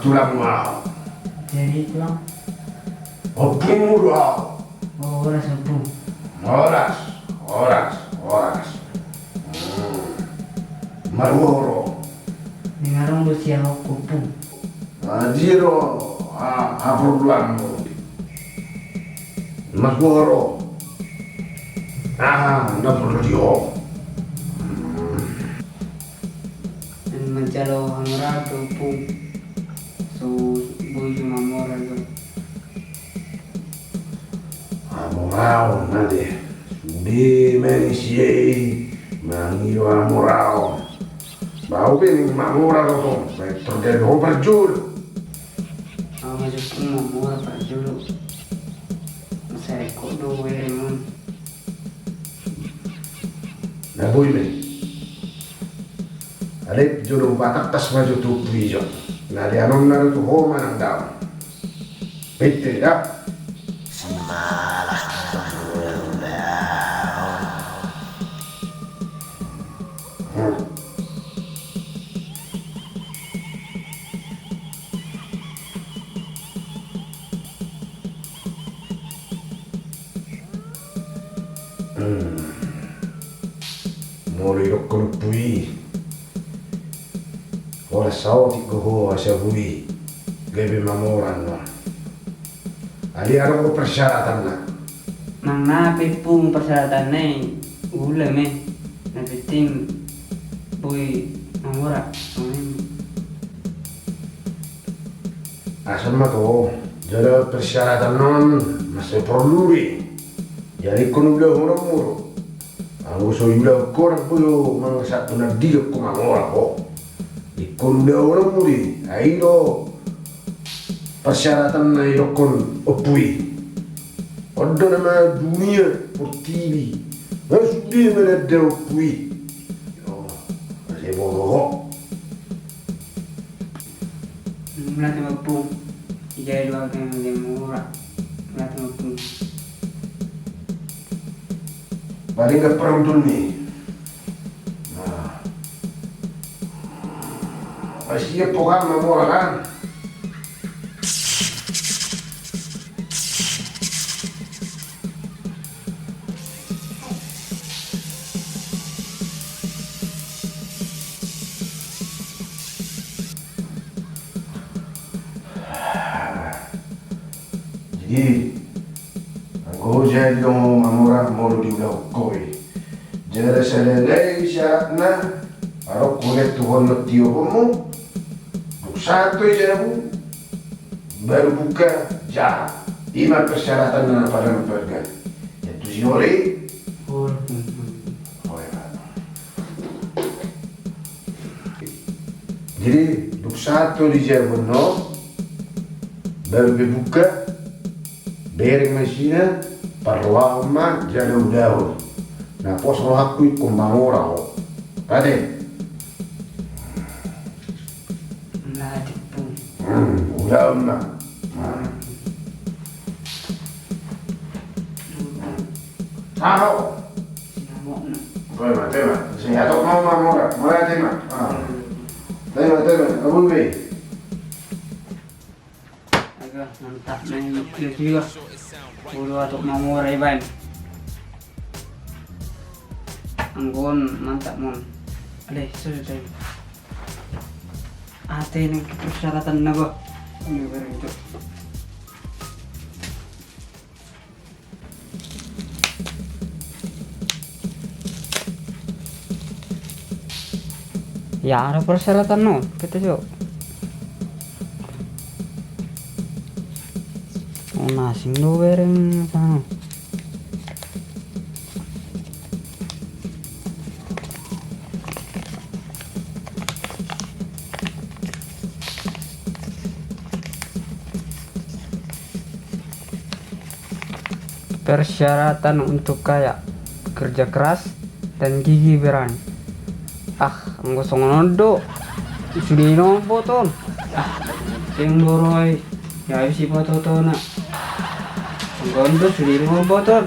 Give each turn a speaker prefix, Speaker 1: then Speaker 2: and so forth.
Speaker 1: tulang mau.
Speaker 2: Jadi tulang.
Speaker 1: Opung udah.
Speaker 2: Oh, oras opung.
Speaker 1: Oras. Marworo.
Speaker 2: Dengarong lu siya opung.
Speaker 1: Jiro, apurlan mo. Marworo. Napurdio.
Speaker 2: Dan mencalo hamra opung. So, boy mamora do.
Speaker 1: Amorao, nade. Di menisiei, mangio amorao. Bau ben mamora do, metro del overjul.
Speaker 2: Ako medyo pong mamora pa dulu. Masaya ko do mon.
Speaker 1: Naboy men. Alip julu batak tas maju tu prijo. Nade anom na tu homa nang daw. Bitte ya. Mori rokkon pui. Ora sauti ko ho asa bui. Gebe mamoran no. Ali aro ko persyaratan na.
Speaker 2: Nang napi pong persyaratan na ulam napiting boy mamora.
Speaker 1: Asal ma to. Jala persyaratan non masih perluri. Jadi kono bela orang muro. Ang gusto bela korang puyo mga satu na dilok ko mamora ko. Ikon bela orang muri. Ayo persyaratan na ilokon opui. Ada nama dunia portivi. Masudi menada opui. Masih bodoh.
Speaker 2: Melatih mapung. Ijay dua kang mamora. Melatih mapung.
Speaker 1: Paling gak perang dulu nih. Nah, pasti ya pohon mamora kan. Jadi, aku jadi dong mamora mau diulah koi. Jadi selesai syaratnya, kalau kulit Tuhan letio kamu, satu aja bu, baru buka jalan. 5 persyaratan yang pada mempergan. Itu si Oli.
Speaker 2: Oh,
Speaker 1: Jadi, duk satu di Jerman no, baru dibuka, bereng mesinnya, parlama jauh-jauh. Nah, pos lo aku ikut mamora ho. Tadi,
Speaker 2: melatih pung.
Speaker 1: udah emak. Tahu? Tema. Saya tak mau mamora, mana tema? Tema, abul be.
Speaker 2: Agak mantap na yung juga. Puro atok mamora iban. Anggon mantap mon. Alay, sulit tayo. Ate nagpersyaratan na ba? Ano ba ito? Ya, ada persyaratan no, kita coba. Oh, nasi no bereng sana. Persyaratan untuk kaya, kerja keras dan gigi berani. Ang gusto ko do, sulino ang boton. Yung loroy, yayo si boto na. Ang gondo, sulino ang boton.